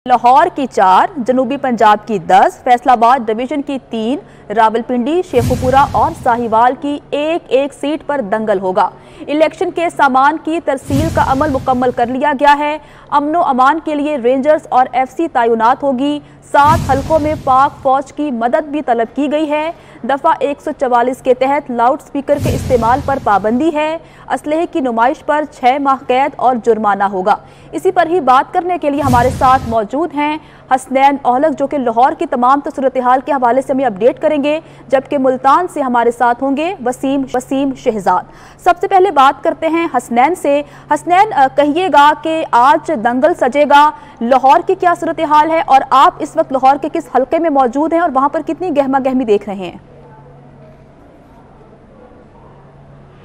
लाहौर की 4, जनूबी पंजाब की 10, फैसलाबाद डिवीजन की 3, रावलपिंडी, शेखुपुरा और साहिवाल की एक एक सीट पर दंगल होगा। इलेक्शन के सामान की तरसील का अमल मुकम्मल कर लिया गया है। अमनो अमान के लिए रेंजर्स और एफसी तैनात होगी। 7 हलकों में पाक फौज की मदद भी तलब की गई है। दफा 144 के तहत लाउड स्पीकर के इस्तेमाल पर पाबंदी है। असलहे की नुमाइश पर 6 माह कैद और जुर्माना होगा। इसी पर ही बात करने के लिए हमारे साथ मौजूद हैं हसनैन ओहलक, जो कि लाहौर की तमाम सूरत हाल के हवाले से हमें अपडेट करेंगे, जबकि मुल्तान से हमारे साथ होंगे वसीम शहजाद। सबसे पहले बात करते हैं हसनैन से। हसनैन, कहिएगा कि आज दंगल सजेगा, लाहौर की क्या सूरत हाल है और आप इस वक्त लाहौर के किस हल्के में मौजूद हैं और वहां पर कितनी गहमा गहमी देख रहे हैं?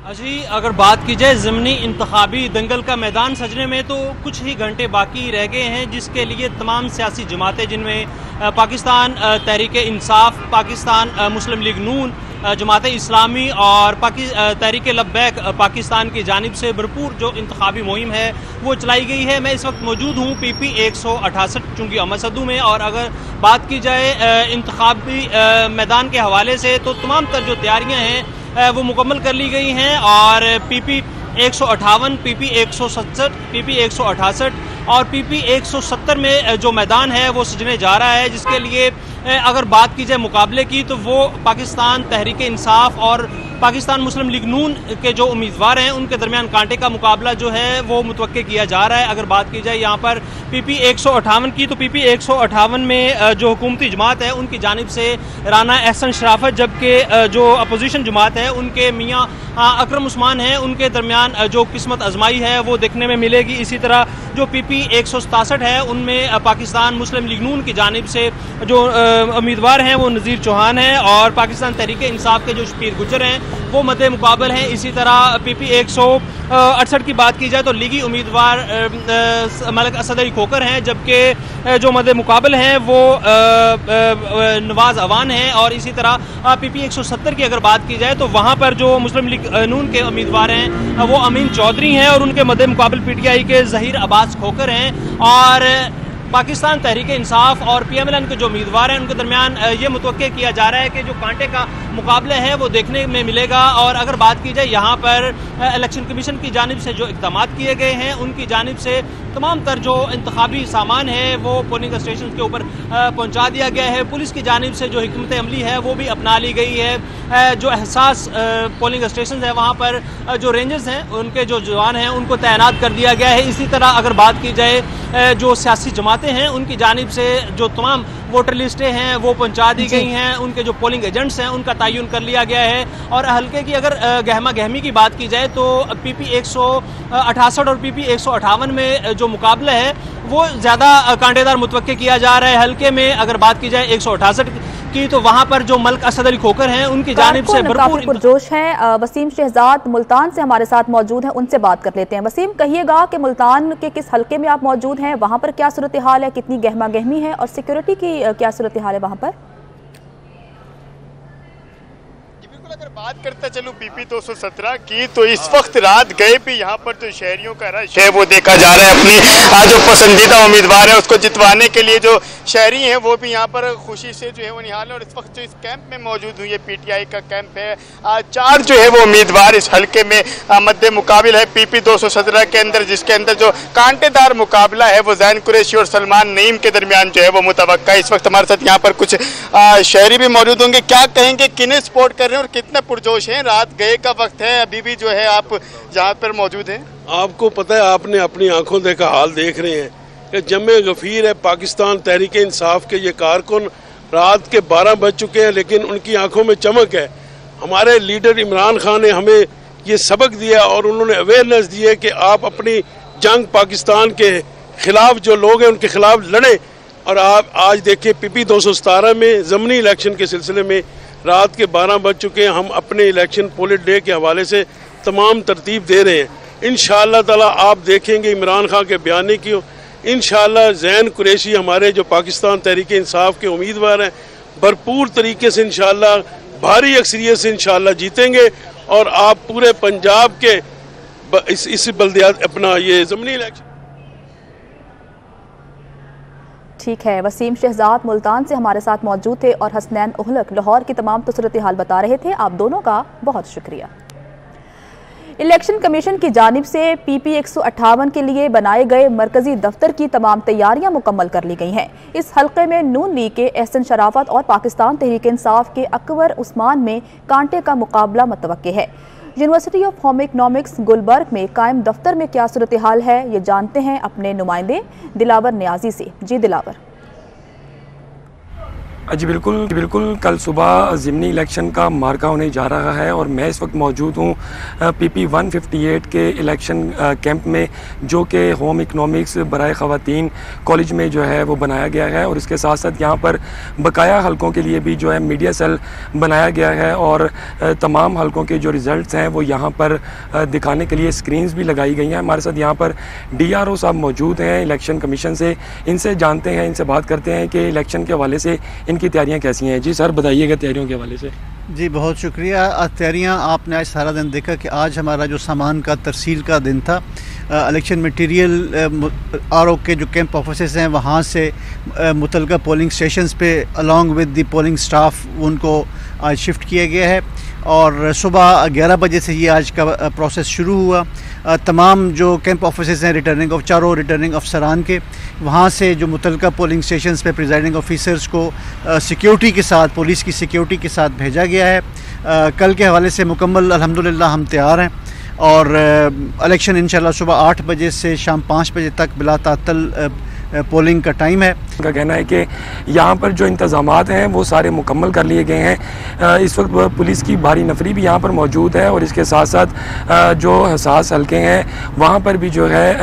जी, अगर बात की जाए ज़मीनी इंतखाबी दंगल का मैदान सजने में तो कुछ ही घंटे बाकी रह गए हैं, जिसके लिए तमाम सियासी जमातें, जिनमें पाकिस्तान तहरीक इंसाफ, पाकिस्तान मुस्लिम लीग नून, जमात इस्लामी और तहरीक लब्बैक पाकिस्तान की जानिब से भरपूर जो इंतखाबी मुहिम है वो चलाई गई है। मैं इस वक्त मौजूद हूँ PP 168 चुंगी अमसदू में, और अगर बात की जाए इंतखाबी मैदान के हवाले से तो तमाम तर जो तैयारियाँ हैं वो मुकम्मल कर ली गई हैं, और PP 158, PP 167, PP 168 और PP 170 में जो मैदान है वो सजने जा रहा है, जिसके लिए अगर बात की जाए मुकाबले की तो वो पाकिस्तान तहरीक इंसाफ और पाकिस्तान मुस्लिम लीग नून के जो उम्मीदवार हैं उनके दरमियान कांटे का मुकाबला जो है वो मुतवक्के किया जा रहा है। अगर बात की जाए यहाँ पर PP 158 की, तो PP 158 में जो हुकूमती जमात है उनकी जानिब से राना एहसन शराफत, जबकि जो अपोजिशन जमात है उनके मियाँ अकरम उस्मान हैं, उनके दरमियान जो किस्मत आजमाई है वो देखने में मिलेगी। इसी तरह जो PP 167 है उनमें पाकिस्तान मुस्लिम लीग नून की जानिब से जो उम्मीदवार हैं वो नज़ीर चौहान हैं, और पाकिस्तान तहरीक इंसाफ के जो शबीर गुजर हैं वो मद्दे मुकाबल हैं। इसी तरह PP 168 की बात की जाए तो लीगी उम्मीदवार मलिक असद अली खोकर हैं, जबकि जो मद्दे मुकाबल हैं वो नवाज अवान हैं। और इसी तरह PP 170 की अगर बात की जाए तो वहाँ पर जो मुस्लिम लीग नून के उम्मीदवार हैं वो अमीन चौधरी हैं, और उनके मद्दे मुकाबल PTI के ज़हीर अब्बास खोकर हैं। और पाकिस्तान तहरीक इंसाफ और PMLN के जो उम्मीदवार हैं उनके दरमियान ये मुतवक्के किया जा रहा है कि जो कांटे का मुकाबला है वो देखने में मिलेगा। और अगर बात की जाए यहाँ पर इलेक्शन कमीशन की जानिब से जो इक़दाम किए गए हैं उनकी जानिब से तमाम तर जो इंतखाबी सामान है वो पोलिंग स्टेशन के ऊपर पहुँचा दिया गया है। पुलिस की जानिब से जो हिकमत अमली है वो भी अपना ली गई है। जो एहसास पोलिंग स्टेशन है वहाँ पर जो रेंजर्स हैं उनके जो जवान हैं उनको तैनात कर दिया गया है। इसी तरह अगर बात की जाए जो सियासी जमातें हैं उनकी जानिब से जो तमाम वोटर लिस्टें हैं वो पहुंचा दी गई हैं, उनके जो पोलिंग एजेंट्स हैं उनका तयन कर लिया गया है। और हल्के की अगर गहमा गहमी की बात की जाए तो PP 168 और PP 158 में जो मुकाबला है वो ज़्यादा कांटेदार मुतवक्के किया जा रहा है। हल्के में अगर बात की जाए 168 की तो वहाँ पर जो मलिक असद अली खोकर हैं उनकी जानिब से भरपूर पुरजोश हैं। वसीम शहजाद मुल्तान से हमारे साथ मौजूद हैं, उनसे बात कर लेते हैं। वसीम, कहिएगा कि मुल्तान के किस हल्के में आप मौजूद हैं, वहाँ पर क्या सूरत हाल है, कितनी गहमा गहमी है और सिक्योरिटी की क्या सूरत हाल है वहाँ पर? अगर बात करते चलूँ PP 217 की तो इस वक्त रात गए भी यहाँ पर जो शहरियों का रश है वो देखा जा रहा है। अपनी जो पसंदीदा उम्मीदवार है उसको जितवाने के लिए जो शहरी हैं वो भी यहाँ पर खुशी से जो है वो निहाल है। और इस वक्त जो इस कैंप में मौजूद हुई है PTI का कैंप है, 4 जो है वो उम्मीदवार इस हल्के में मद्दे मुकाबिल है PP 217 के अंदर, जिसके अंदर जो कांटेदार मुकाबला है वो ज़ैन कुरैशी और सलमान नईम के दरमियान जो है वो मुतवक्का है। इस वक्त हमारे साथ यहाँ पर कुछ शहरी भी मौजूद होंगे। क्या कहेंगे, किन्हें सपोर्ट कर रहे हैं और कितना पुरजोश है? रात गए का वक्त है, अभी भी जो है आप जहाँ पर मौजूद हैं। आपको पता है, आपने अपनी आंखों देखा हाल देख रहे हैं कि जमे गफीर है पाकिस्तान तहरीक इंसाफ के ये कारकुन। रात के 12 बज चुके हैं लेकिन उनकी आंखों में चमक है। हमारे लीडर इमरान खान ने हमें ये सबक दिया और उन्होंने अवेयरनेस दी है कि आप अपनी जंग पाकिस्तान के खिलाफ जो लोग हैं उनके खिलाफ लड़ें। और आप आज देखिए PP 217 में ज़मीनी इलेक्शन के सिलसिले में रात के 12 बज चुके हैं। हम अपने इलेक्शन पोलिंग डे के हवाले से तमाम तरतीब दे रहे हैं। इंशाअल्लाह ताला आप देखेंगे इमरान खान के बयान की इंशाअल्लाह ज़ैन कुरैशी हमारे जो पाकिस्तान तहरीक इंसाफ के उम्मीदवार हैं भरपूर तरीके से इंशाअल्लाह भारी अक्सरियत से इंशाअल्लाह जीतेंगे। और आप पूरे पंजाब के इस बल्दियात अपना ये ज़मीनी इलेक्शन ठीक है। वसीम शहजाद मुल्तान से हमारे साथ मौजूद थे और हसनैन उहलक लाहौर की तमाम सूरत हाल बता रहे थे। आप दोनों का बहुत शुक्रिया। इलेक्शन कमीशन की जानिब से PP 158 के लिए बनाए गए मरकजी दफ्तर की तमाम तैयारियां मुकम्मल कर ली गई हैं। इस हल्के में नून लीग के एहसन शराफत और पाकिस्तान तहरीक इंसाफ के अकबर उस्मान में कांटे का मुकाबला मुतवक्के है। University of home economics Gulberg में कायम दफ्तर में क्या सूरत हाल है, ये जानते हैं अपने नुमाइंदे दिलावर नियाजी से। जी दिलावर। जी बिल्कुल कल सुबह ज़िमनी इलेक्शन का मार्का होने जा रहा है और मैं इस वक्त मौजूद हूँ PP 158 के इलेक्शन कैंप में, जो कि होम इकनॉमिक्स बराए ख़वातीन कॉलेज में जो है वो बनाया गया है। और इसके साथ साथ यहाँ पर बकाया हलकों के लिए भी जो है मीडिया सेल बनाया गया है और तमाम हलकों के जो रिज़ल्ट्स हैं वो यहाँ पर दिखाने के लिए स्क्रीन्स भी लगाई गई हैं। हमारे साथ यहाँ पर DRO साहब मौजूद हैं इलेक्शन कमीशन से, इनसे जानते हैं, इनसे बात करते हैं कि इलेक्शन के हवाले से इनकी तैयारियां कैसी हैं। जी सर बताइएगा तैयारियों के हवाले से। जी बहुत शुक्रिया। तैयारियां आपने आज सारा दिन देखा कि आज हमारा जो सामान का तरसील का दिन था, इलेक्शन मटेरियल RO के जो कैंप ऑफिसेस हैं वहाँ से मुतलका पोलिंग स्टेशंस पे along with the polling staff उनको आज शिफ्ट किया गया है और सुबह 11 बजे से ये आज का प्रोसेस शुरू हुआ। तमाम जो कैंप ऑफिसेस हैं चारों रिटर्निंग अफसरान के, वहाँ से जो मुतलका पोलिंग स्टेशंस पे प्रिजाइडिंग ऑफिसर्स को सिक्योरिटी के साथ, पुलिस की सिक्योरिटी के साथ भेजा गया है। कल के हवाले से मुकम्मल अल्हम्दुलिल्लाह हम तैयार हैं और इलेक्शन इंशाल्लाह सुबह 8 बजे से शाम 5 बजे तक बिला तातल पोलिंग का टाइम है। उनका कहना है कि यहाँ पर जो इंतज़ामात हैं वो सारे मुकम्मल कर लिए गए हैं। इस वक्त पुलिस की भारी नफरी भी यहाँ पर मौजूद है और इसके साथ साथ जो हसास हल्के हैं वहाँ पर भी जो है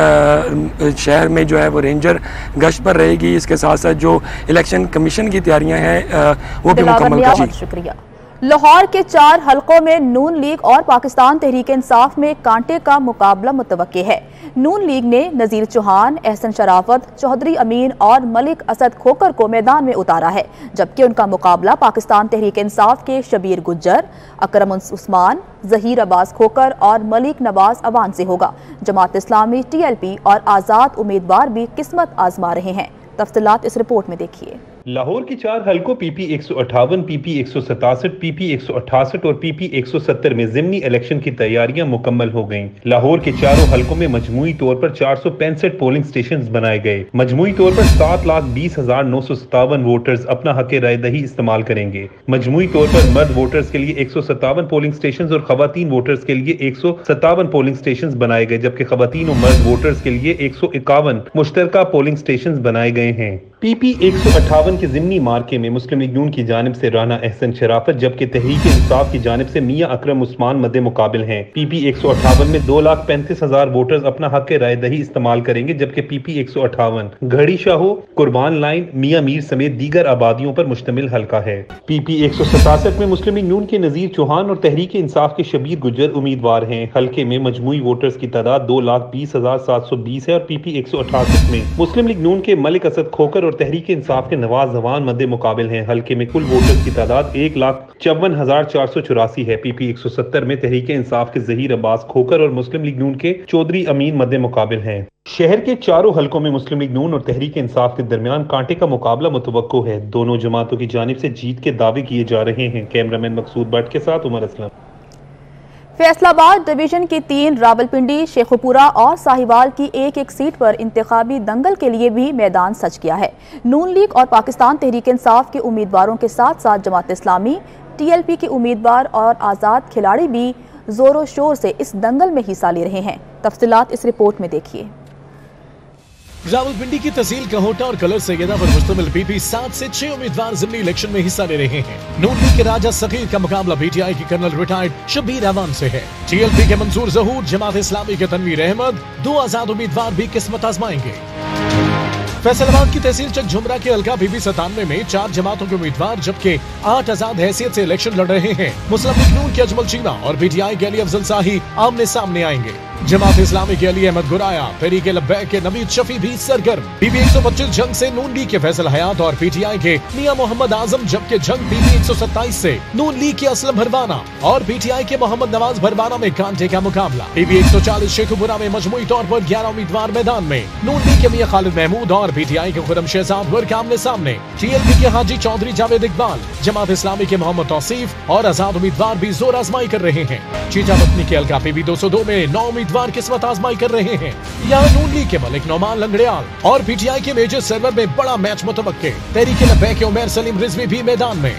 शहर में जो है वो रेंजर गश्त पर रहेगी। इसके साथ साथ जो इलेक्शन कमीशन की तैयारियाँ हैं वो भी मुकम्मल कर ली। शुक्रिया। लाहौर के 4 हलकों में नून लीग और पाकिस्तान तहरीक इंसाफ में कांटे का मुकाबला मुतवक्के है। नून लीग ने नज़ीर चौहान, एहसन शराफत, चौधरी अमीन और मलिक असद खोकर को मैदान में उतारा है, जबकि उनका मुकाबला पाकिस्तान तहरीक इंसाफ के शबीर गुज्जर, अकरम उस्मान, जहीर अब्बास खोकर और मलिक नवाज अवान से होगा। जमात इस्लामी, TLP और आज़ाद उम्मीदवार भी किस्मत आजमा रहे हैं। तफसीलात इस रिपोर्ट में देखिए। लाहौर की 4 हलकों PP 158, PP 167, PP 168 और PP 170 में ज़िमनी इलेक्शन की तैयारियां मुकम्मल हो गईं। लाहौर के चारों हलकों में मजमूई तौर पर 465 पोलिंग स्टेशंस बनाए गए। मजमूई तौर पर 7,20,957 वोटर्स अपना हक राय दही इस्तेमाल करेंगे। मजमूई तौर पर मर्द वोटर्स के लिए 157 पोलिंग स्टेशंस और खवातीन वोटर्स के लिए 157 पोलिंग स्टेशंस बनाए गए, जबकि खवातीन और मर्द वोटर्स के लिए 151 मुश्तरका पोलिंग स्टेशंस बनाए गए हैं। PP 158 के ज़िमनी मार्के में मुस्लिम लीग नून की जानिब से राना एहसन शराफत, जबकि तहरीक इंसाफ की जानिब से मियां अकरम उस्मान मद्दे मुकाबिल हैं। PP 158 में 2,35,000 वोटर्स अपना हक राय दही इस्तेमाल करेंगे, जबकि PP 158 घड़ी शाहो, कुर्बान लाइन, मियां मीर समेत दीगर आबादियों पर मुश्तमिल हल्का है। PP 167 में मुस्लिम लीग नून के नज़ीर चौहान और तहरीक इंसाफ के शबीर गुज्जर उम्मीदवार हैं। हल्के में मजमूई वोटर्स की तादाद 2,20,720 है और PP 168 में मुस्लिम लीग नून के मलिक असद खोकर तहरीक इंसाफ के नवाज जवान मद्दे मुकाबिल हैं। हल्के में कुल वोटर्स की तादाद 1,54,484 है। PP 170 में तहरीक इंसाफ के जहीर अब्बास खोकर और मुस्लिम लीग नून के चौधरी अमीन मद्दे मुकाबिल हैं। शहर के चारों हलकों में मुस्लिम लीग नून और तहरीक इंसाफ के दरमियान कांटे का मुकाबला मुतवक्को है। दोनों जमातों की जानिब से जीत के दावे किए जा रहे हैं। कैमरामैन मकसूद भट्ट के साथ उमर असलम। फैसलाबाद डिवीजन की 3 रावलपिंडी, शेखुपुरा और साहिवाल की एक सीट पर इंतखाबी दंगल के लिए भी मैदान सज गया है। नून लीग और पाकिस्तान तहरीक इंसाफ के उम्मीदवारों के साथ साथ जमात इस्लामी, TLP के उम्मीदवार और आज़ाद खिलाड़ी भी जोरों शोर से इस दंगल में हिस्सा ले रहे हैं। तफसीलात इस रिपोर्ट में देखिए। रावलपिंडी की तहसील कहौटा और कलर सैयदा पर मुश्तमिल PP 7 से 6 उम्मीदवार ज़िमनी इलेक्शन में हिस्सा ले रहे हैं। नून लीग के राजा सगीर का मुकाबला PTI की कर्नल रिटायर्ड शबीर अवान से है। TLP के मंसूर जहूर, जमात इस्लामी के तनवीर अहमद, 2 आजाद उम्मीदवार भी किस्मत आजमाएंगे। फैसलाबाद की तहसील चक झुमरा के हल्का PP 97 में 4 जमातों के उम्मीदवार जबकि 8 आजाद हैसियत से इलेक्शन लड़ रहे हैं। मुस्लिम लीग नून के अजमल चीमा और PTI के अली अफजल शाही आमने सामने आएंगे। जमात इस्लामी के अली अहमद गुराया, तहरीक लब्बैक के नवीद शफी भी सरगर्म। पीपी 125 जंग से नून लीग के फैसल हयात और पीटीआई के मियां मोहम्मद आजम, जबकि जंग पीपी 127 से नून लीग के असलम भरवाना और पीटीआई के मोहम्मद नवाज भरवाना में कांटे का मुकाबला। पीपी 140 शेखुपुरा में मजमूई तौर पर 11 उम्मीदवार मैदान में। नून लीग के मियां खालिद महमूद और पीटीआई के खुरम शहजाद वर्क आमने सामने। टीएलपी के हाजी चौधरी जावेद इकबाल, जमात इस्लामी के मोहम्मद तौसीफ और आजाद उम्मीदवार भी जोर आजमाई कर रहे हैं। चीटा वतनी के हल्का पीपी 202 में 9 उम्मीदवार किस्मत आजमाई कर रहे हैं। यहाँ नून लीग के मलिक नौमान लंगड़ियाल और पीटीआई के मेजर सर्वर में बड़ा मैच मुतवक्के। तहरीक लब्बैक के उमर सलीम रिजवी भी मैदान में।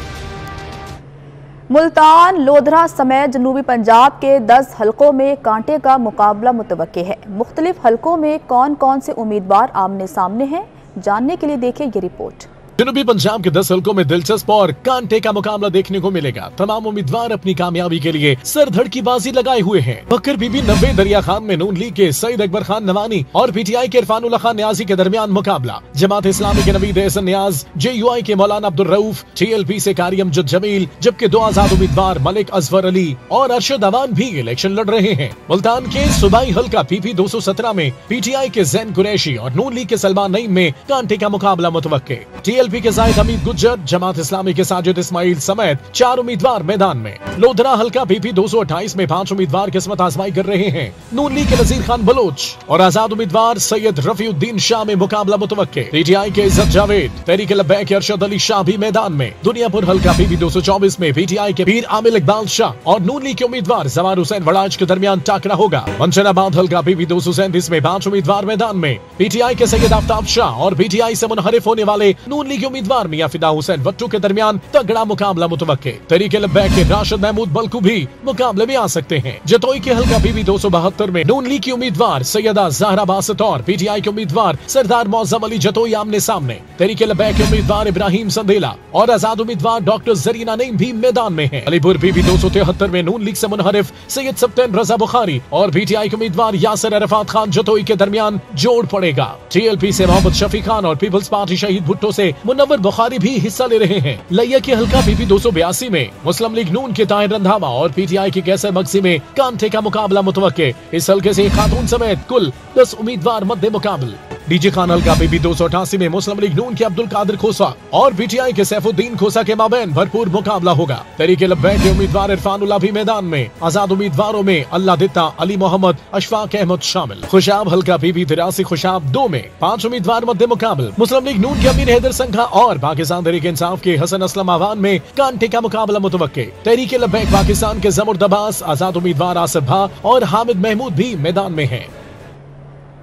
मुल्तान, लोधरा समेत जनूबी पंजाब के 10 हलकों में कांटे का मुकाबला मुतवक्के है। मुख्तलिफ हलकों में कौन कौन से उम्मीदवार आमने सामने हैं, जानने के लिए देखिए ये रिपोर्ट। जनूबी पंजाब के 10 हलकों में दिलचस्प और कांटे का मुकाबला देखने को मिलेगा। तमाम उम्मीदवार अपनी कामयाबी के लिए सरधड़ की बाजी लगाए हुए हैं। बकर बीबी 90 दरिया खान में नून लीग के सईद अकबर खान नवानी और पीटीआई के इरफानुल्लाह खान न्याजी के दरमियान मुकाबला। जमात इस्लामी के नवीद एहसन न्याज, जेयूआई के मौलाना अब्दुल रऊफ, टीएलपी से कारी अमजद जमील, जबकि 2 आजाद उम्मीदवार मलिक अजफर अली और अरशद अवान भी इलेक्शन लड़ रहे हैं। मुल्तान के सूबाई हल्का पीपी 217 में पीटीआई के जैन कुरैशी और नून लीग के सलमान नईम में कांटे का मुकाबला मुतवक्के। टीएलपी के जाहिद हमीद गुज्जर, जमात इस्लामी के साजिद इस्माइल समेत 4 उम्मीदवार मैदान में। लोधरा हल्का पीपी 228 में 5 उम्मीदवार किस्मत आजमाई कर रहे हैं। नून लीग के नजीर खान बलोच और आजाद उम्मीदवार सैयद रफीउद्दीन शाह में मुकाबला मुतवक्के। पीटीआई के इज्जत जावेद, तहरीक लब्बैक के अरशद अली शाह भी मैदान में। दुनियापुर हल्का पीपी 224 में पीटीआई के पीर आमिल इकबाल शाह और नून लीग के उम्मीदवार जवार हुसैन वड़ाज के दरमियान टाकरा होगा। मंशनाबाद हल्का पीपी 237 में 5 उम्मीदवार मैदान में। पीटीआई के सैयद आफ्ताब शाह और पीटीआई से मुनहरिफ होने वाले नून लीग उम्मीदवार मियां फिदा हुसैन वट्टू के दरमियान तगड़ा मुकाबला मुतवक्के। तहरीक लब्बैक के राशिद महमूद बल्कू भी मुकाबले में आ सकते हैं। जतोई के हल्का पीपी 272 में नून लीग की उम्मीदवार सैयदा ज़हरा बासित और पीटीआई के उम्मीदवार सरदार मौज़म अली जतोई आमने सामने। तहरीक लब्बैक के उम्मीदवार इब्राहिम संदेला और आजाद उम्मीदवार डॉक्टर जरीना नईम भी मैदान में है। अलीपुर पीपी 273 में नून लीग से मुनहरिफ सैयद सप्तैन रजा बुखारी और पीटीआई के उम्मीदवार यासिर अरफात खान जतोई के दरमियान जोड़ पड़ेगा। टीएलपी से मोहम्मद शफी खान और पीपल्स पार्टी शहीद भुट्टो से मुनव्वर बुखारी भी हिस्सा ले रहे हैं। लैया के हल्का पीपी 282 में मुस्लिम लीग नून के ताहिर रंधावा और पीटीआई की कैसर मगसी में कांटे का मुकाबला मुतवक्के। इस हल्के से खातून समेत कुल 10 उम्मीदवार मद्दे मुकाबल। डीजे खान हल्का पीपी 288 में मुस्लिम लीग नून के अब्दुल कादिर खोसा और पीटीआई के सैफुद्दीन खोसा के माबैन भरपूर मुकाबला होगा। तहरीक लब्बैक के उम्मीदवार इरफानुल्लाह भी मैदान में। आजाद उम्मीदवारों में अल्लाह दित्ता, अली मोहम्मद, अशफाक अहमद शामिल। खुशाब हल्का पीपी 83 खुशाब 2 में 5 उम्मीदवार मद्दे मुकाबल। मुस्लिम लीग नून के अमीर हैदर संघा और पाकिस्तान तहरीक इंसाफ के हसन असलम आवान में कांटे का मुकाबला मुतवक्के। तहरीक लब्बैक पाकिस्तान के जमुर्द अब्बास, आजाद उम्मीदवार आसिफ भा और हामिद महमूद भी मैदान में हैं।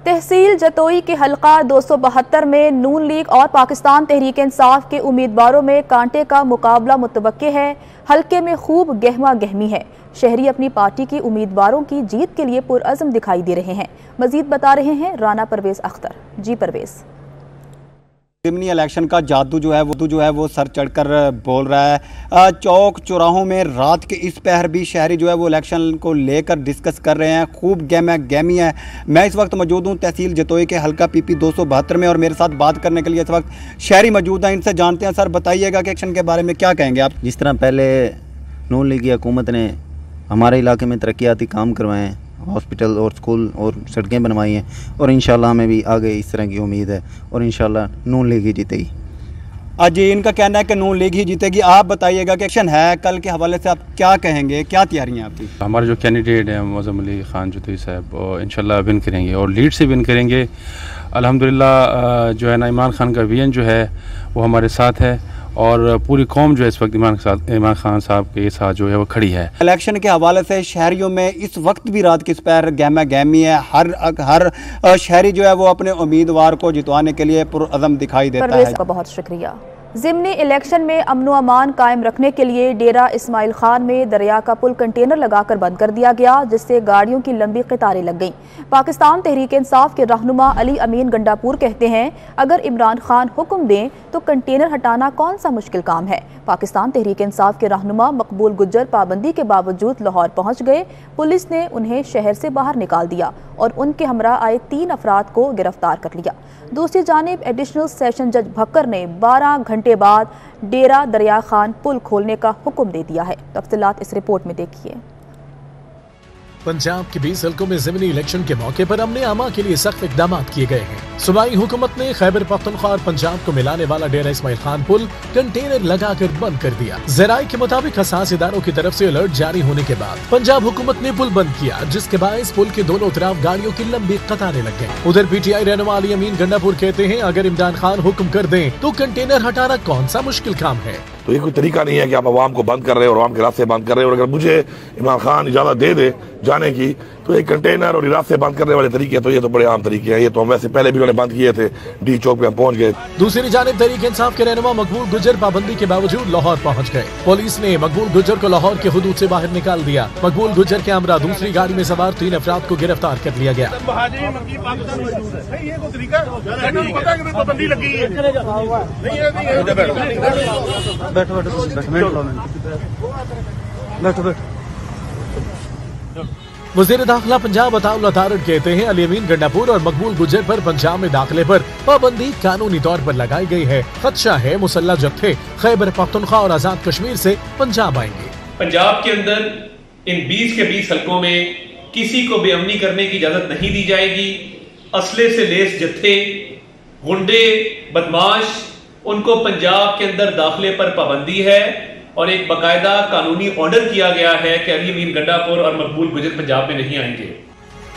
तहसील जतोई के हल्का 272 में नून लीग और पाकिस्तान तहरीक इंसाफ के उम्मीदवारों में कांटे का मुकाबला मुतवक्के है। हल्के में खूब गहमा गहमी है। शहरी अपनी पार्टी की उम्मीदवारों की जीत के लिए पुरअज़्म दिखाई दे रहे हैं। मजीद बता रहे हैं राना परवेज अख्तर। जी परवेज। ज़िमनी इलेक्शन का जादू जो है वो सर चढ़कर बोल रहा है। चौक चौराहों में रात के इस पहर भी शहरी जो है वो इलेक्शन को लेकर डिस्कस कर रहे हैं। खूब गहमी है। मैं इस वक्त मौजूद हूँ तहसील जतोई के हल्का पीपी 272 में और मेरे साथ बात करने के लिए इस वक्त शहरी मौजूद हैं। इनसे जानते हैं। सर बताइएगा कि इलेक्शन के बारे में क्या कहेंगे आप। जिस तरह पहले नून लीग की हुकूमत ने हमारे इलाके में तरक्याती काम करवाए हैं, हॉस्पिटल और स्कूल और सड़कें बनवाई हैं, और इंशाल्लाह हमें भी आगे इस तरह की उम्मीद है और इंशाल्लाह नून लीग ही जीतेगी। आज इनका कहना है कि नून लीग ही जीतेगी। आप बताइएगा कि इलेक्शन है कल के हवाले से आप क्या कहेंगे, क्या तैयारियां आपकी। हमारे जो कैंडिडेट हैं मौज़म अली ख़ान जतोई साहब, वो इंशाल्लाह विन करेंगे और लीड से विन करेंगे। अल्हम्दुलिल्लाह जो है ना इमरान खान का विजन जो है वो हमारे साथ है और पूरी कौम जो है इस वक्त इमरान खान साहब के साथ जो है वो खड़ी है। इलेक्शन के हवाले से शहरियों में इस वक्त भी रात किस पैर गहमा गहमी है। हर शहरी जो है वो अपने उम्मीदवार को जितवाने के लिए पुरअज़्म दिखाई देता है। बहुत शुक्रिया। ज़िमनी इलेक्शन में अमनो अमान कायम रखने के लिए डेरा इस्माइल खान में दरिया का पुल कंटेनर लगाकर बंद कर दिया गया, जिससे गाड़ियों की लंबी कतारें लग गईं। पाकिस्तान तहरीक इंसाफ के रहनुमा अली अमीन गंडापुर कहते हैं, अगर इमरान खान हुक्म दें तो कंटेनर हटाना कौन सा मुश्किल काम है। पाकिस्तान तहरीक इंसाफ के रहनुमा मकबूल गुज्जर पाबंदी के बावजूद लाहौर पहुँच गए। पुलिस ने उन्हें शहर से बाहर निकाल दिया और उनके हमरा आए 3 अफराद को गिरफ्तार कर लिया। दूसरी जानिब एडिशनल सेशन जज भक्कर ने 12 घंटे बाद डेरा दरिया खान पुल खोलने का हुक्म दे दिया है। तफसीलात इस रिपोर्ट में देखिए। पंजाब के 20 हल्कों में ज़िमनी इलेक्शन के मौके पर अमन आमा के लिए सख्त इकदाम किए गए हैं। सूबाई हुकूमत ने खैबर पख्तूनख्वा और पंजाब को मिलाने वाला डेरा इस्माइल खान पुल कंटेनर लगाकर बंद कर दिया। ज़राए के मुताबिक हसास इदारों की तरफ से अलर्ट जारी होने के बाद पंजाब हुकूमत ने पुल बंद किया, जिसके बायस पुल के दोनों तरफ गाड़ियों की लंबी कतारें लग गयी। उधर PTI रहनुमा अली अमीन गंडापुर कहते हैं, अगर इमरान खान हुक्म कर दें तो कंटेनर हटाना कौन सा मुश्किल काम है। तो ये कोई तरीका नहीं है कि आप आवाम को बंद कर रहे हो और आवाम के रास्ते बंद कर रहे हो। और अगर मुझे इमरान खान इजाजत दे दे जाने की तो ये कंटेनर और रास्ते बंद करने वाले तरीके तो ये तो बड़े आम तरीके हैं। ये तो हम वैसे पहले भी उन्होंने बंद किए थे, डी चौक पे हम पहुंच गए। दूसरी जानिब तहरीक इंसाफ के रहनुमा मकबूल गुज्जर पाबंदी के बावजूद लाहौर पहुंच गए। पुलिस ने मकबूल गुज्जर को लाहौर के हुदूद से बाहर निकाल दिया। मकबूल गुज्जर के हमरा दूसरी गाड़ी में सवार 3 अफराद को गिरफ्तार कर लिया गया। वज़ीर दाखिला पंजाब अताउल्ला तारड़ कहते हैं, अली अमीन गंडापुर और मकबूल गुज्जर पर पंजाब में दाखिले पर पाबंदी कानूनी तौर पर लगाई गई है। खदशा है मुसल्लह जत्थे खैबर पख्तूनख्वा और आजाद कश्मीर से पंजाब आएंगे। पंजाब के अंदर इन 20 के 20 हल्कों में किसी को बेअमनी करने की इजाजत नहीं दी जाएगी। असले से लेस जत्थे, गुंडे, बदमाश, उनको पंजाब के अंदर दाखिले पर पाबंदी है और एक बाकायदा कानूनी ऑर्डर किया गया है कि अली अमीन गंडापुर और मकबूल गुज्जर पंजाब में नहीं आएंगे।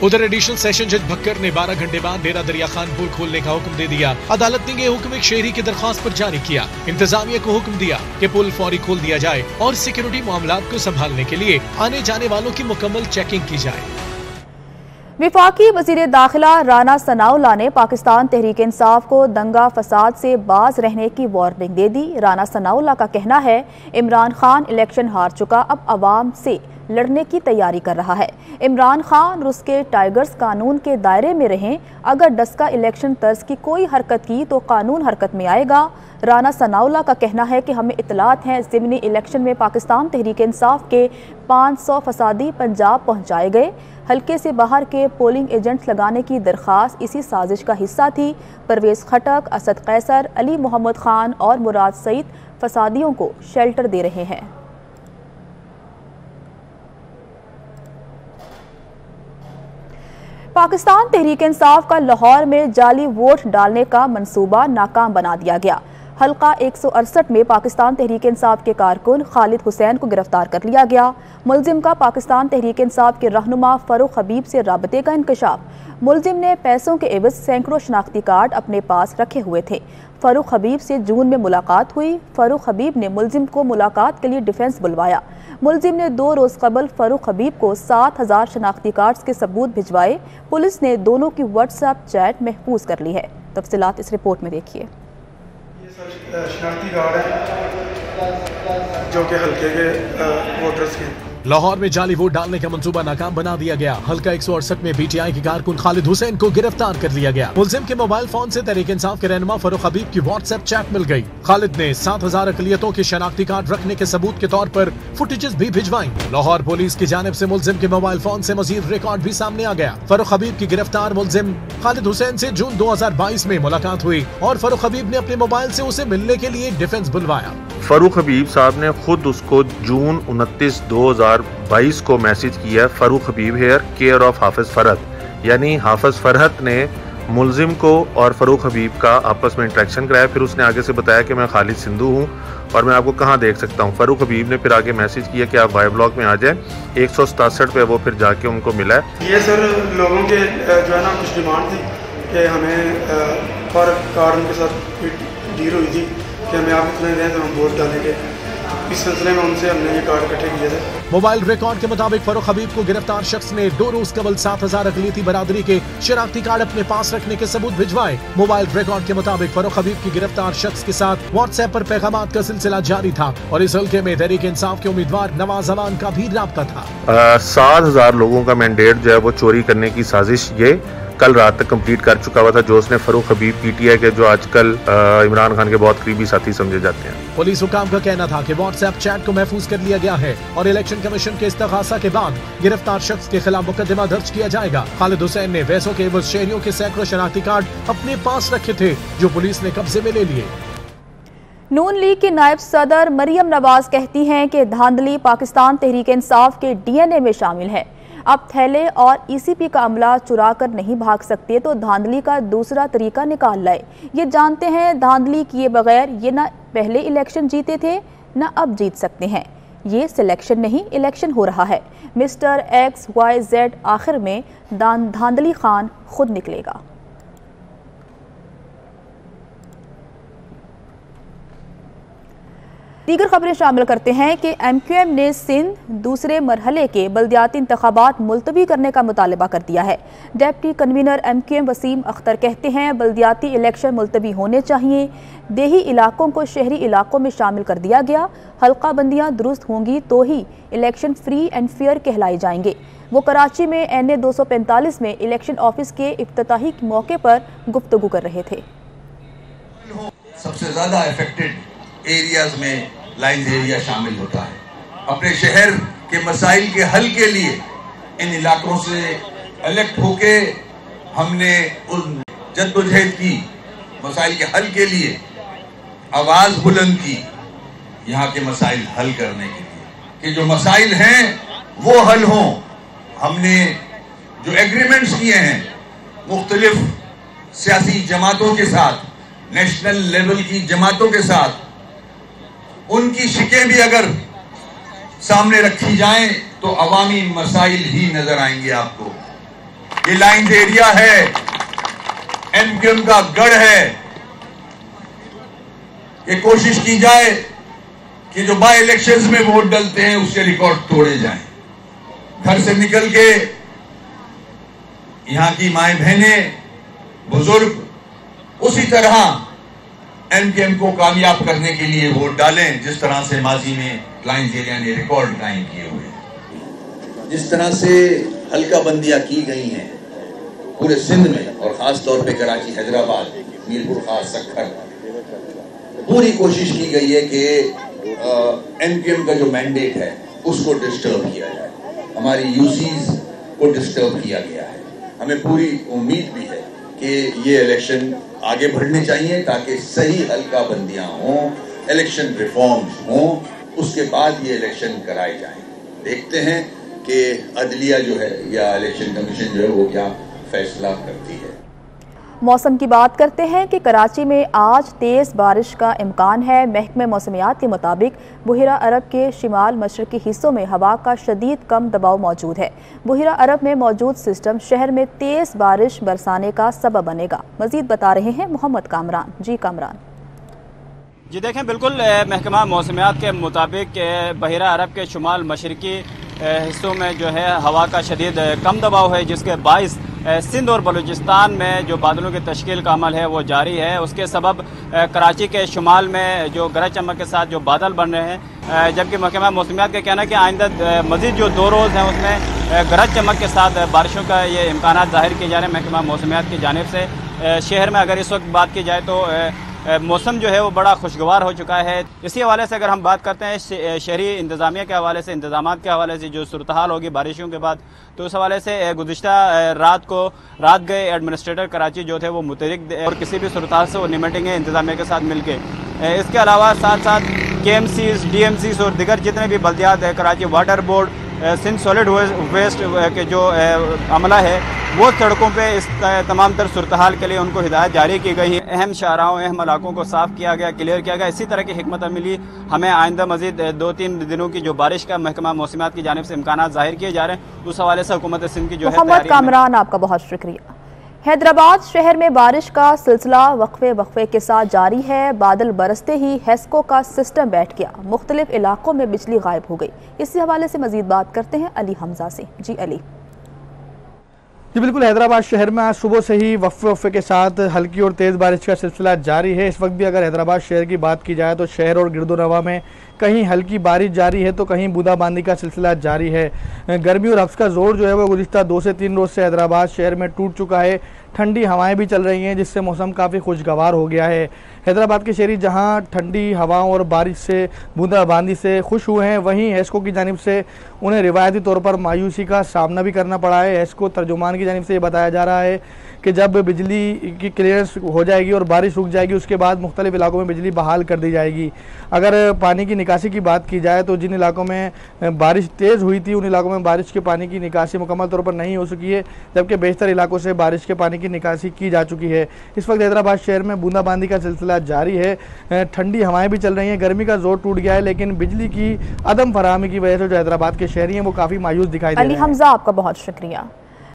उधर एडिशनल सेशन जज भक्कर ने 12 घंटे बाद डेरा दरिया खान पुल खोलने का हुक्म दे दिया। अदालत ने ये हुक्म एक शहरी की दरख्वास्त पर जारी किया। इंतजामिया को हुक्म दिया कि पुल फौरी खोल दिया जाए और सिक्योरिटी मामलात को संभालने के लिए आने जाने वालों की मुकम्मल चेकिंग की जाए। विफाकी वज़ीर दाखिला राना सनाउल्लाह ने पाकिस्तान तहरीक इंसाफ को दंगा फसाद से बाज रहने की वार्निंग दे दी। राना सनाउल्लाह का कहना है, इमरान खान इलेक्शन हार चुका, अब अवाम से लड़ने की तैयारी कर रहा है। इमरान खान रूस के टाइगर्स कानून के दायरे में रहें, अगर डस्का इलेक्शन तर्ज की कोई हरकत की तो कानून हरकत में आएगा। राना सनाउल्लाह का कहना है कि हमें इतलात हैं ज़िमनी इलेक्शन में पाकिस्तान तहरीक इंसाफ के 500 फसादी पंजाब पहुँचाए गए। हल्के से बाहर के पोलिंग एजेंट्स लगाने की दरख्वास्त इसी साजिश का हिस्सा थी। परवेज़ खटक, असद कैसर, अली मोहम्मद खान और मुराद सईद फसादियों को शेल्टर दे रहे हैं। पाकिस्तान तहरीक इंसाफ का लाहौर में जाली वोट डालने का मंसूबा नाकाम बना दिया गया। हल्का 168 में पाकिस्तान तहरीक इंसाफ के कारकुन खालिद हुसैन को गिरफ्तार कर लिया गया। मुलजिम का पाकिस्तान तहरीक इंसाफ के रहनुमा फरूख हबीब से राबते का इंकशाफ। मुलजिम ने पैसों के एवज सैकड़ों शनाख्ती कार्ड अपने पास रखे हुए थे। फरूख हबीब से जून में मुलाकात हुई। फरूख हबीब ने मुलजिम को मुलाकात के लिए डिफेंस बुलवाया। मुलजिम ने 2 रोज कबल फरूख हबीब को 7000 शनाख्ती कार्ड्स के सबूत भिजवाए। पुलिस ने दोनों की व्हाट्सएप चैट महफूज कर ली है। तफसीलात इस रिपोर्ट में देखिए। शनाख्ती कार्ड है जो कि हल्के के वोटर्स के। लाहौर में जाली वोट डालने का मंसूबा नाकाम बना दिया गया। हल्का 168 में PTI के कारकुन खालिद हुसैन को गिरफ्तार कर लिया गया। मुलजिम के मोबाइल फोन से तहरीक इंसाफ के रहनुमा फरूख हबीब की व्हाट्सएप चैट मिल गई। खालिद ने 7000 अकलियतों के शनाख्ती कार्ड रखने के सबूत के तौर पर फुटेजेस भी भिजवाई। लाहौर पुलिस की जानिब से मुलजिम के मोबाइल फोन से मजीद रिकॉर्ड भी सामने आ गया। फरूख हबीब की गिरफ्तार मुलजिम खालिद हुसैन से जून 2022 में मुलाकात हुई और फरूख हबीब ने अपने मोबाइल से उसे मिलने के लिए डिफेंस बुलवाया। फरूख हबीब साहब ने खुद उसको जून 29, 2022 को मैसेज किया, फरूख हबीब हेयर, केयर ऑफ हाफिज फरहत, यानी हाफिज फरहत ने मुलजिम को और फरूख हबीब का आपस में इंटरेक्शन कराया। फिर उसने आगे से बताया कि मैं खालिद सिंधु हूँ और मैं आपको कहाँ देख सकता हूँ। फरूख हबीब ने फिर आगे मैसेज किया कि आप वाई ब्लॉक में आ जाएं। 167 पे वो फिर जाके उनको मिला है। ये सर लोगों के जो है ना कुछ डिमांड थी कि हमें पर कार्ड के साथ डील हुई थी कि हमें आप इतने दें तो हम वोट डालेंगे। इस सिलसिले में उनसे हमने ये कार्ड इकट्ठे किए थे। मोबाइल रिकॉर्ड के मुताबिक फरूख हबीब को गिरफ्तार शख्स ने 2 रोज कबल 7000 अकलियती बरादरी के शनाख्ती कार्ड अपने पास रखने के सबूत भिजवाए। मोबाइल रिकॉर्ड के मुताबिक फरूख हबीब की गिरफ्तार शख्स के साथ व्हाट्सएप पर पैगामात का सिलसिला जारी था और इस हल्के में तहरीक इंसाफ के उम्मीदवार नवाज अमान का भी राब्ता था। 7000 लोगों का मैंडेट जो है वो चोरी करने की साजिश ये कल रात तक कंप्लीट कर चुका हुआ था, जो उसने फरूख हबीब PTI के जो आजकल इमरान खान के बहुत करीबी साथी समझे जाते हैं। पुलिस हुकाम का कहना था कि व्हाट्सएप चैट को महफूज कर लिया गया है और इलेक्शन कमीशन के इस्तगासा के बाद गिरफ्तार शख्स के खिलाफ मुकदमा दर्ज किया जाएगा। खालिद हुसैन ने वैसों के एवज शहरियों के सैकड़ों शनाख्ती कार्ड अपने पास रखे थे जो पुलिस ने कब्जे में ले लिए। नून लीग की नायब सदर मरियम नवाज कहती हैं कि धांधली पाकिस्तान तहरीक इंसाफ के DNA में शामिल है। अब थैले और ECP का अमला चुरा कर नहीं भाग सकते तो धांधली का दूसरा तरीका निकाल लाए। ये जानते हैं धांधली किए बगैर ये न पहले इलेक्शन जीते थे न अब जीत सकते हैं। ये सिलेक्शन नहीं इलेक्शन हो रहा है। मिस्टर XYZ आखिर में धांधली खान खुद निकलेगा। दीगर खबरें शामिल करते हैं कि MQM ने सिंध दूसरे मरहले के बल्दियाती इंतखाबात मुलतवी करने का मुतालबा कर दिया है। Deputy convener MQM Waseem Akhtar कहते हैं बल्दियाती इलेक्शन मुलतवी होने चाहिए। देही इलाकों को शहरी इलाकों में शामिल कर दिया गया। हल्का बंदियाँ दुरुस्त होंगी तो ही इलेक्शन फ्री एंड फेयर कहलाए जाएंगे। वो कराची में NA 245 में इलेक्शन ऑफिस के इफ्तिताही मौके पर गुफ्तगू कर रहे थे। सबसे ज़्यादा इफेक्टेड एरियाज में लाइन्स एरिया शामिल होता है। अपने शहर के मसाइल के हल के लिए इन इलाकों से इलेक्ट होके हमने उन जद्दोजहद की, मसाइल के हल के लिए आवाज़ बुलंद की, यहाँ के मसाइल हल करने के लिए कि जो मसाइल हैं वो हल हों। हमने जो एग्रीमेंट्स किए हैं मुख्तलिफ सियासी जमातों के साथ, नेशनल लेवल की जमातों के साथ, उनकी शिकें भी अगर सामने रखी जाएं तो अवामी मसाइल ही नजर आएंगे आपको। ये लाइन्स एरिया है, MQM का गढ़ है। ये कोशिश की जाए कि जो बाय इलेक्शंस में वोट डलते हैं उसके रिकॉर्ड तोड़े जाएं। घर से निकल के यहाँ की माएं बहनें, बुजुर्ग उसी तरह MQM को कामयाब करने के लिए वोट डालें जिस तरह से माजी में लाइन्स एरिया ने रिकॉर्ड कायम किए हुए हैं। जिस तरह से हल्का बंदियां की गई हैं पूरे सिंध में और खास तौर पे कराची, हैदराबाद, मीरपुर खास, सक्खर, पूरी कोशिश की गई है कि MQM का जो मैंडेट है उसको डिस्टर्ब किया जाए। हमारी UCs को डिस्टर्ब किया गया है। हमें पूरी उम्मीद भी है कि ये इलेक्शन आगे बढ़ने चाहिए ताकि सही हल्का बंदियां हों, इलेक्शन रिफॉर्म्स हों, उसके बाद ये इलेक्शन कराए जाएं। देखते हैं कि अदलिया जो है या इलेक्शन कमीशन जो है वो क्या फैसला करती है। मौसम की बात करते हैं कि कराची में आज तेज़ बारिश का इम्कान है। महकमे मौसमियात के मुताबिक बुहिरा अरब के शिमाल मशरकी हिस्सों में हवा का शदीद कम दबाव मौजूद है। बुहिरा अरब में मौजूद सिस्टम शहर में तेज़ बारिश बरसाने का सबब बनेगा। मजीद बता रहे हैं मोहम्मद कामरान। जी कामरान। जी देखें, बिल्कुल महकमा मौसमियात के मुताबिक बहिरा अरब के शुमाल मशरकी हिस्सों में जो है हवा का शदीद कम दबाव है, जिसके बाइस सिंध और बलूचिस्तान में जो बादलों की तश्कील का अमल है वो जारी है। उसके सबब कराची के शुमाल में जो गरज चमक के साथ जो बादल बन रहे हैं, जबकि महकमा मौसमियात का कहना है कि आइंदा मज़ीद जो 2 रोज़ हैं उसमें गरज चमक के साथ बारिशों का ये इम्कानात ज़ाहिर किए जा रहे हैं महकमा मौसमियात की जानिब से। शहर में अगर इस वक्त बात की जाए तो मौसम जो है वो बड़ा खुशगवार हो चुका है। इसी हवाले से अगर हम बात करते हैं शहरी इंतज़ामिया के हवाले से, इंतज़ामात के हवाले से जो सूरत हाल होगी बारिशों के बाद, तो उस हवाले से गुज़िश्ता रात गए एडमिनिस्ट्रेटर कराची जो थे वो मुतहरिक और किसी भी सूरत हाल से वो निमटेंगे इंतज़ामिया के साथ मिल के। इसके अलावा साथ साथ KMCs, DMCs और दिगर जितने भी बल्दियात है, Karachi water board, Sindh solid waste के जो अमला है वो सड़कों पे इस तमाम तर सूरत हाल के लिए उनको हिदायत जारी की गई है। अहम शाहराहों, अहम इलाकों को साफ़ किया गया, क्लियर किया गया। इसी तरह की हिकमत अमली हमें आइंदा मज़ीद 2-3 दिनों की जो बारिश का महकमा मौसमियात की जानिब से इम्कानात ज़ाहिर किए जा रहे हैं, उस हवाले से हुकूमत सिंध की जो है मोहम्मद कामरान, आपका बहुत शुक्रिया। हैदराबाद शहर में बारिश का सिलसिला वक्फे के साथ जारी है। बादल बरसते ही हेस्को का सिस्टम बैठ गया, मुख्तलिफ इलाकों में बिजली गायब हो गई। इसी हवाले से मजीद बात करते हैं अली हमजा से। जी अली। जी बिल्कुल, हैदराबाद शहर में आज सुबह से ही वक्फे के साथ हल्की और तेज़ बारिश का सिलसिला जारी है। इस वक्त भी अगर हैदराबाद शहर की बात की जाए तो शहर और गिरदोनवा में कहीं हल्की बारिश जारी है तो कहीं बूंदाबांदी का सिलसिला जारी है। गर्मी और हफ्स का जोर जो है वो गुज़िश्ता 2 से 3 रोज़ से हैदराबाद शहर में टूट चुका है। ठंडी हवाएं भी चल रही हैं जिससे मौसम काफ़ी खुशगवार हो गया है। हैदराबाद के शहरी जहां ठंडी हवाओं और बारिश से, बूंदाबांदी से खुश हुए हैं, वहीं हेस्को की जानिब से उन्हें रिवायती तौर पर मायूसी का सामना भी करना पड़ा है। हेस्को तर्जुमान की जानिब से ये बताया जा रहा है कि जब बिजली की क्लियरेंस हो जाएगी और बारिश रुक जाएगी उसके बाद मुख्तलिफ इलाकों में बिजली बहाल कर दी जाएगी। अगर पानी की निकासी की बात की जाए तो जिन इलाकों में बारिश तेज़ हुई थी उन इलाकों में बारिश के पानी की निकासी मुकम्मल तौर पर नहीं हो सकी है, जबकि बेशतर इलाकों से बारिश के पानी की निकासी की जा चुकी है। इस वक्त हैदराबाद शहर में बूंदाबांदी का सिलसिला जारी है, ठंडी हवाएं भी चल रही हैं, गर्मी का जोर टूट गया है, लेकिन बिजली की अदम फराहमी की वजह से जो हैदराबाद के शहरी हैं वो काफ़ी मायूस दिखाई दे रहे हैं। अली हमजा, आपका बहुत शुक्रिया।